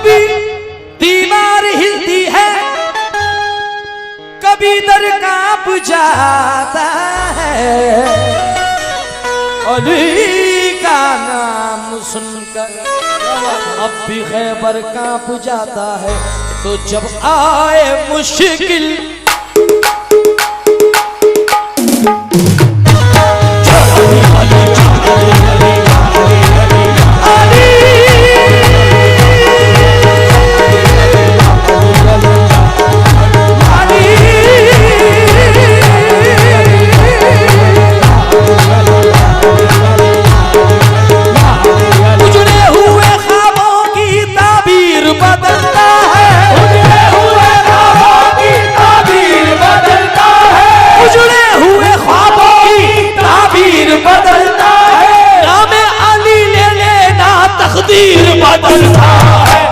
कभी दीवार हिलती है, कभी दर कांप जाता है। अली का नाम सुनकर अब भी खैबर कांप जाता है। तो जब आए मुश्किल तकदीर बदलता है।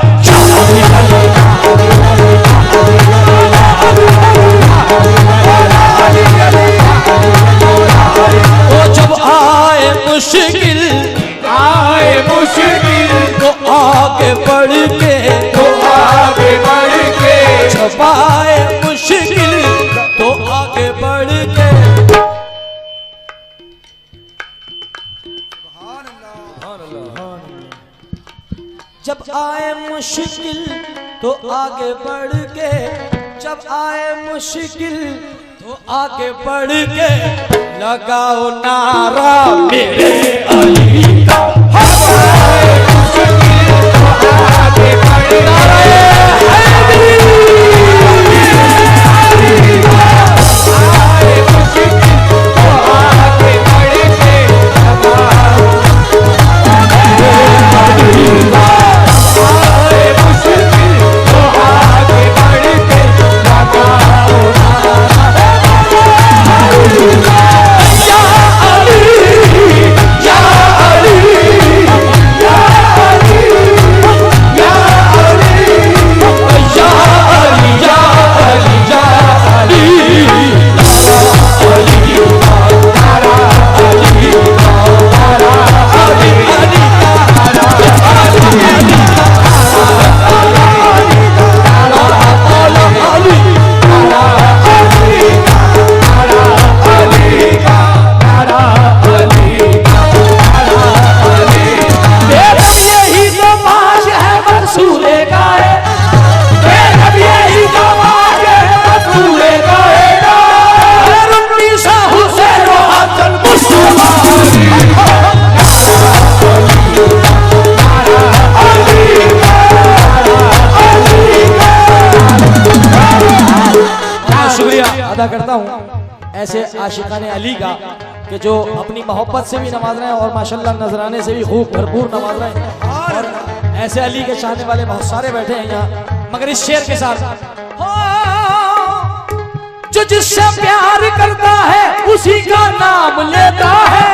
तो जब आए मुश्किल तो आगे बढ़ के जब आए मुश्किल तो आगे बढ़ के जब आए मुश्किल तो आगे बढ़ के जब आए मुश्किल तो आगे बढ़ के लगाओ नारा मेरे अली का। अदा करता हूँ ऐसे आशिकाने अली का कि जो अपनी मोहब्बत से भी नवाज रहे हैं और माशाल्लाह नजराने से भी खूब भरपूर नवाज रहे हैं। और ऐसे अली के चाहने वाले बहुत सारे बैठे हैं यहाँ, मगर इस शेर के साथ जो जिससे प्यार करता है उसी का नाम लेता है,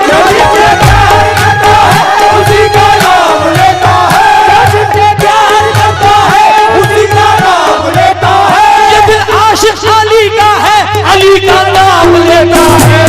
उसी का नाम लेता है, जिससे प्यार करता है उसी का नाम लेता है। ये दिल आशिक अली का है, अली का नाम लेता है।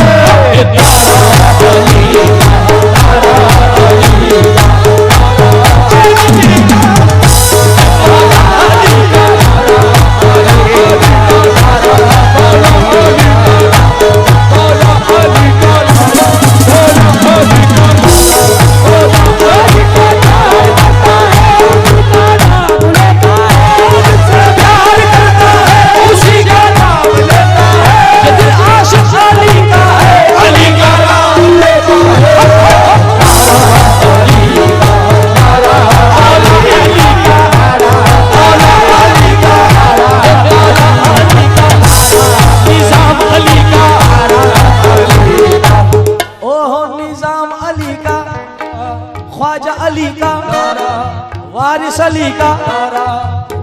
वारिस अली का,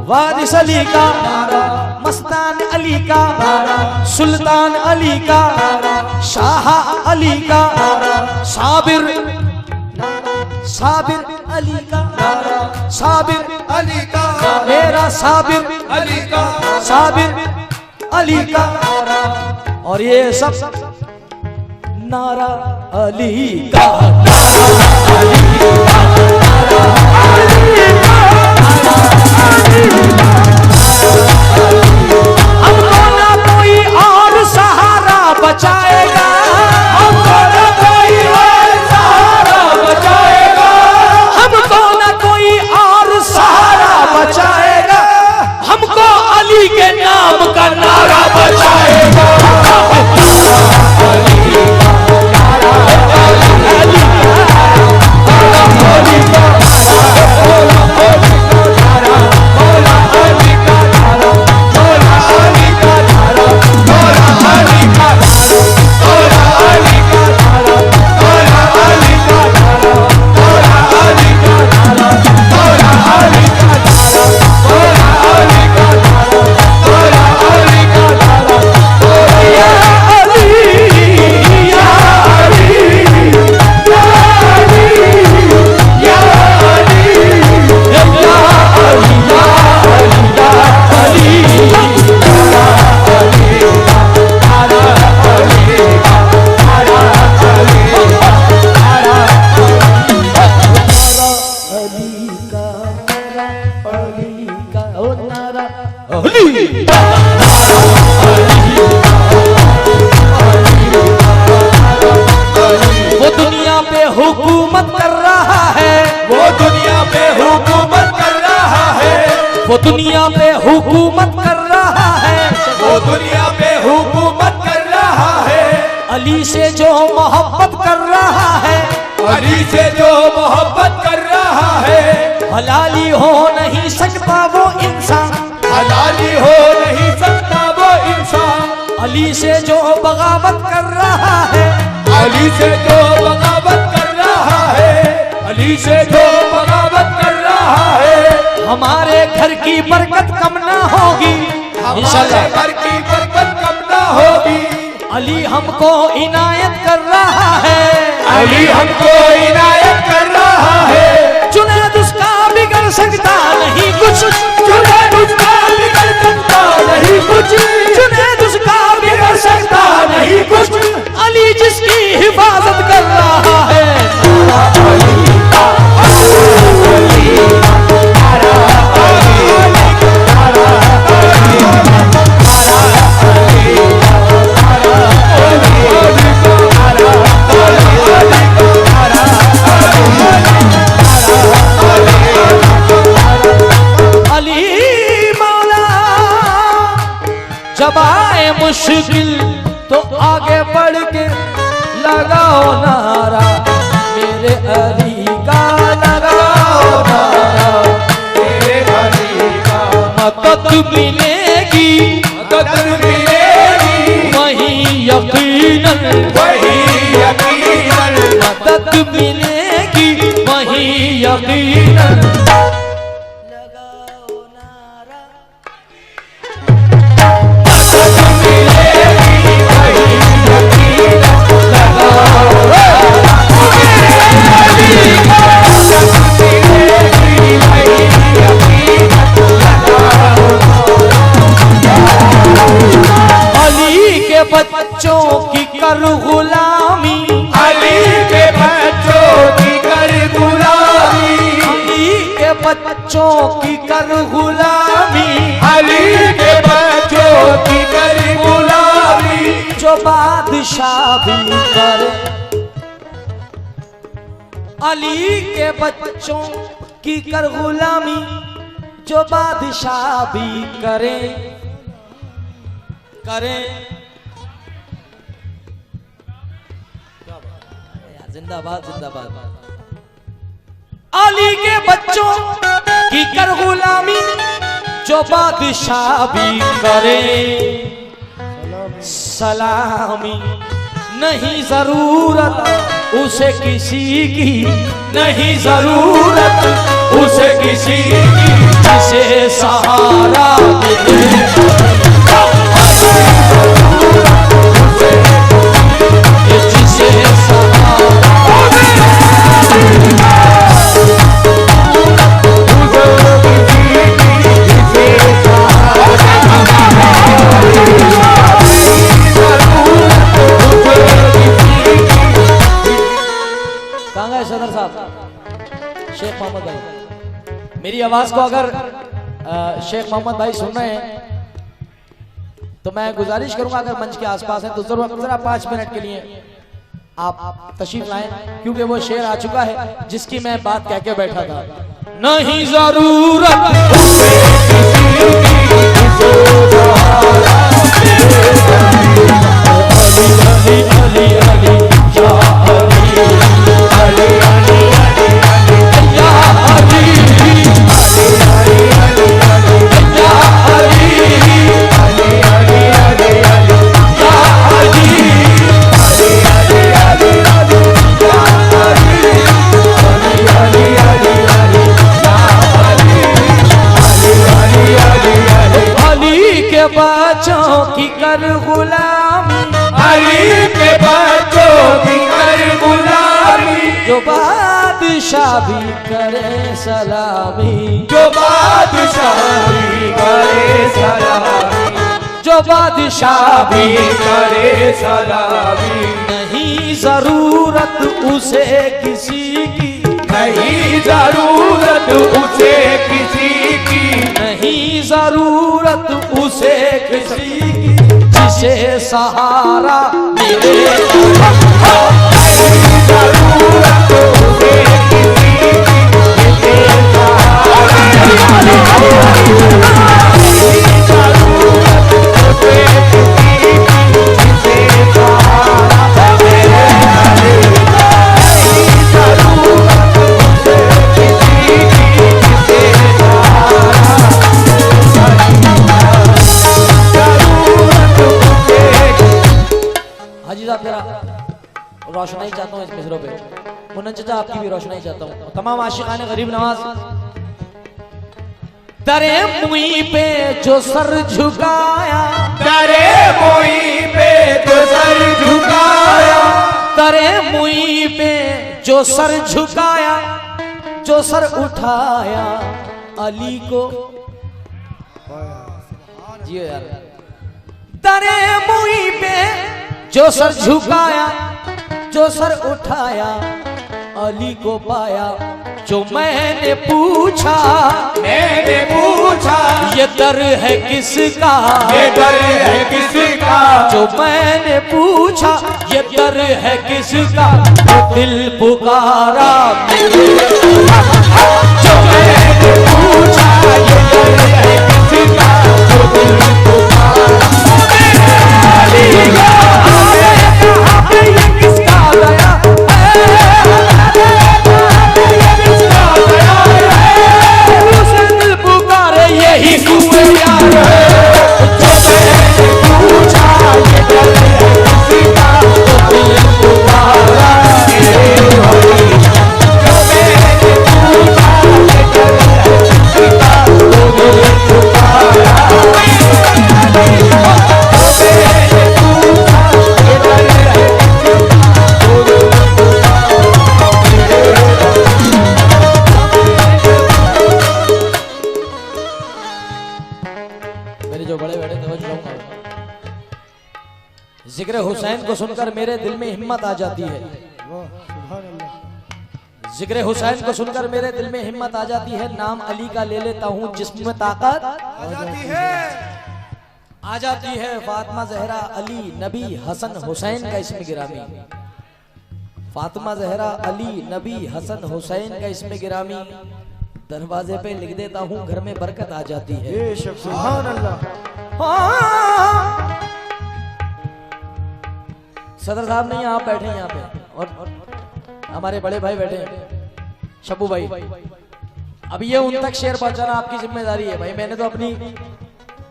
वारिस अली का, मस्तान अली का, सुल्तान अली का, शाह अली का, साबिर साबिर अली का, साबिर अली का, मेरा साबिर अली का, साबिर अली का। और ये सब नारा अली का, नारा अली का, नारा अली का, नारा अली का नारा, अली का ओ नारा, अली वो दुनिया पे हुकूमत कर रहा है, वो दुनिया पे हुकूमत कर रहा है, वो दुनिया पे हुकूमत कर रहा है, वो दुनिया पे हुकूमत कर रहा है। अली से जो मोहब्बत कर रहा है, अली से जो मोहब्बत कर रहा है, हलाली हो नहीं सकता वो इंसान, हलाली हो नहीं सकता वो इंसान। अली से जो बगावत कर रहा है, अली से जो बगावत कर रहा है, अली से जो बगावत कर रहा है। हमारे घर की बरकत कम ना होगी, हमारे घर की बरकत कम ना होगी। अली हमको इनायत कर रहा है, अली हमको इनायत कर रहा है। जुनैद उसका बिगड़ सकता नहीं कुछ, जुनैद उसका बिगड़ सकता नहीं कुछ, जुनैद उसका बिगड़ सकता नहीं कुछ। अली जिसकी हिफाजत कर रहा है, जब आए मुश्किल तो आगे बढ़ के लगाओ नारा, मेरे अली का लगाओ नारा, मेरे अली का मदद मिलेगी, मदद मिलेगी, वही यकीनन, वही यकीनन, मदद मिलेगी वही यकीनन। बच्चों की कर गुलामी, अली के बच्चों की कर गुलामी, अली के बच्चों की कर गुलामी, अली के बच्चों की कर गुलामी। जो बादशाह भी करे, अली के बच्चों की कर गुलामी, जो बादशाह भी करे करे। जिंदाबाद जिंदाबाद। अली के बच्चों की कर गुलामी, जो बादशाह भी करे सलामी। नहीं जरूरत उसे किसी की, नहीं जरूरत उसे किसी की, जिसे सहारा मिले, जिसे सहारा सदर साहब, शेख मोहम्मद भाई, मेरी आवाज को अगर शेख मोहम्मद भाई सुन रहे हैं तो मैं गुजारिश करूंगा, अगर मंच के आसपास हैं तो जरा 5 मिनट के लिए आप तशरीफ लाएं, क्योंकि वो शेर आ चुका है जिसकी मैं बात कह के बैठा था। नहीं जरूरत अली अली अली या अली, अली अली अली या अली, अली अली अली या अली, अली अली अली या अली, अली अली अली या अली, अली अली अली या अली, अली अली अली के बच्चों की कर गुलामी, अली के बच्चों की कर गुलामी, जो बादशाह भी करे सलामी, जो बादशाह भी करे सलामी, जो बादशाह भी करे सलामी। नहीं जरूरत उसे किसी की, नहीं जरूरत उसे किसी की, नहीं जरूरत उसे किसी की, जिसे सहारा मिले। नहीं जरूरत उसे किसी की, जिसे सहारा मिले। नहीं जरूरत उसे किसी की, जिसे सहारा मिले। नहीं जरूरत उसे किसी की, जिसे हाजी साहब जरा रोशनाई चाहता हूँ इस मिसरों पे। मुन्ना चाचा आपकी भी रोशनाई चाहता हूँ। तमाम आशिकाने गरीब नवाज। दरे मुई पे जो सर झुकाया, दरे मुई पे जो सर झुकाया, दरे मुई पे जो सर झुकाया, जो सर उठाया अली को। जियो यार। दरे मुई पे जो सर झुकाया, जो सर उठाया अली को पाया। जो मैंने पूछा, मैंने पूछा ये दर है किसका, ये दर है किसका, जो मैंने पूछा ये दर है किसका, तो दिल पुकारा मेरे। जो मैंने पूछा ये दर है किसका, जो दिल पुकारा मेरे। ये किसका दया उसे दिल पुकारे यही हुए यार जो मैंने पूछा ये दर है किसका, जो दिल पुकारा मेरे। जो मैंने पूछा ये दर है किसका, जो दिल पुकारा मेरे। जो मैंने पूछा ये दर है किसका, जो दिल मेरे जो बड़े बड़े तवज्जो करो। जिक्र हुसैन को सुनकर मेरे दिल में हिम्मत आ जाती है। जिक्र हुसैन को सुनकर मेरे दिल में हिम्मत आ जाती है। नाम अली का ले लेता हूँ जिस्म में ताकत आ जाती है। फातिमा जहरा अली नबी हसन हुसैन का इसमें गिरामी। फातिमा जहरा अली नबी हसन हुसैन का इसमें गिरामी। दरवाजे पे लिख देता हूँ घर में बरकत आ जाती है। सुभान अल्लाह। हाँ। सदर साहब नहीं आप बैठे हैं यहाँ पे और हमारे बड़े भाई बैठे हैं शब्बू भाई। अब ये उन तक शेर पहुंचाना आपकी जिम्मेदारी है भाई। मैंने तो अपनी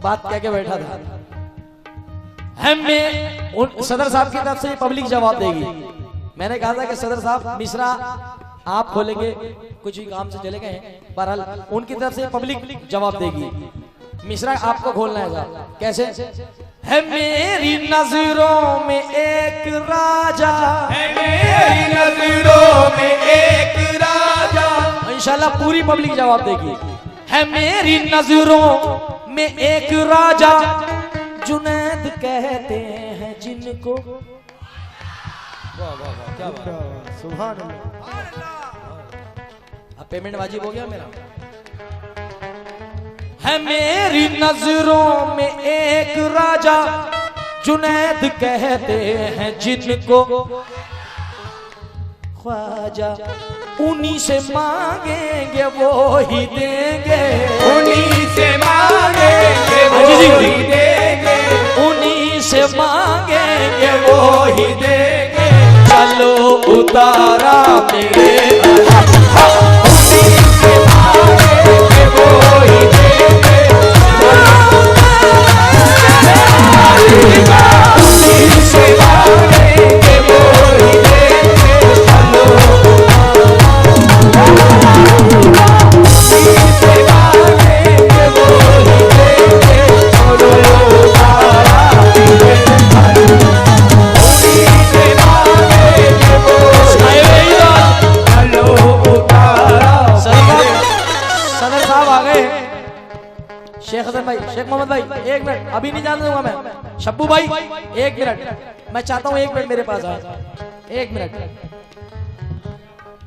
बात कह के बैठा था। हमें सदर साहब की तरफ से पब्लिक जवाब देगी। मैंने कहा था कि सदर साहब मिश्रा आप खोलेंगे, कुछ ही काम से चले गए हैं, बहरहाल उनकी तरफ से पब्लिक जवाब देगी। मिश्रा आपको खोलना है साहब। कैसे? है मेरी नजरों में एक राजा, है मेरी नजरों में एक राजा। इंशाल्लाह पूरी पब्लिक जवाब देगी। है मेरी नजरों में एक राजा, जुनैद कहते हैं जिनको। क्या बात है? सुभान अल्लाह। अब पेमेंट वाजिब हो गया मेरा। है मेरी नजरों में एक राजा, जुनैद कहते हैं जिनको। ख्वाजा उन्हीं से मांगेंगे वो ही देंगे, उन्हीं से मांगेंगे वो ही देंगे, उन्हीं से मांगेंगे वो वो ही देंगे। चलो उतारा मेरे उन्हीं से मांगेंगे वो ही देंगे, उन्हीं से मांगेंगे वो ही देंगे। चलो उन्हीं से मांगेंगे वो ही देंगे। चलो उतारा मेरे उन्हीं से मांगेंगे वो चलो उतारा। सदर साहब आ गए। शेख हसन भाई, शेख मोहम्मद भाई, एक मिनट, अभी नहीं जाने दूंगा मैं। शब्बू भाई एक मिनट, मैं चाहता हूँ 1 मिनट मेरे पास आए। 1 मिनट।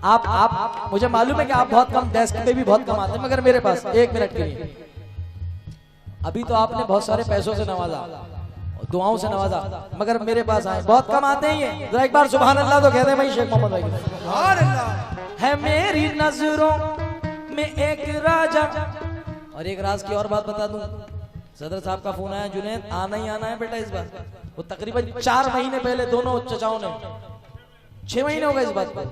आप मुझे मालूम है कि आप बहुत कम डेस्क पे भी बहुत कम आते हैं, मगर मेरे पास 1 मिनट के लिए, अभी तो आपने बहुत सारे पैसों से नवाजा, दुआओं से नवाजा, मगर मेरे पास आए, बहुत कम आते हैं ये। जरा एक बार सुभान अल्लाह तो कहते हैं भाई शेख मोहम्मद भाई। सुभान अल्लाह। है मेरी नजरों में एक राजा। और एक राज की और बात बता दूं, सदर साहब का फोन आया, जुनैद आना ही आना है बेटा इस बार। वो तकरीबन 4 महीने पहले दोनों चचाओं ने, 6 महीने हो गए इस बात पर।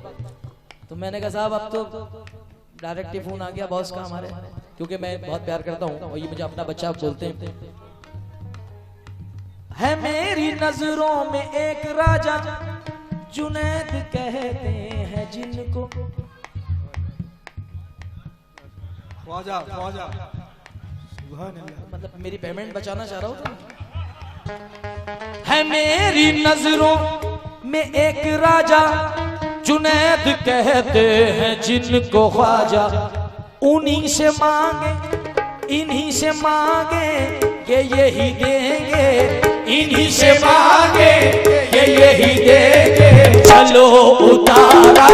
तो मैंने कहा साहब अब तो डायरेक्ट ही फोन आ गया बॉस का हमारे, क्योंकि मैं बहुत प्यार करता हूँ और ये मुझे अपना बच्चा बोलते हैं। है मेरी नजरों में एक राजा, जुनैद कहते हैं जिनको। ख्वाजा ख्वाजा। सुभान अल्लाह। मतलब मेरी पेमेंट बचाना चाह रहा हूँ। है मेरी नजरों में एक राजा, जुनैद कहते हैं जिनको ख्वाजा। उन्हीं से मांगे इन्हीं से मांगे के यही देंगे, इन्हीं से मांगे के यही देंगे। चलो उतारा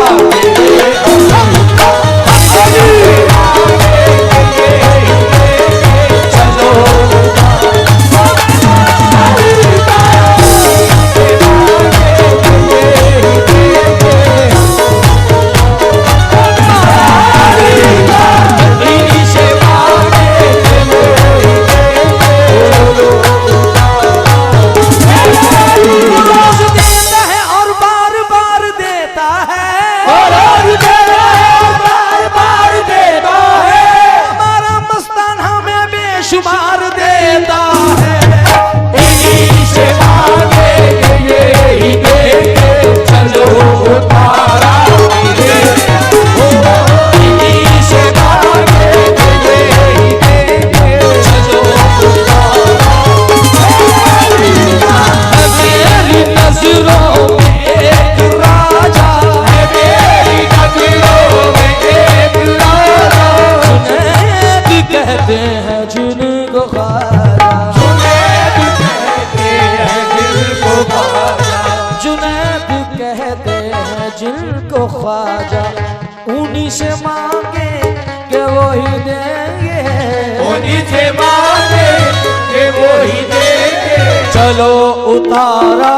जिनको ख्वाजा। उन्हीं से मांगे के वही देंगे, उन्हीं से मांगे के वही देंगे। चलो उतारा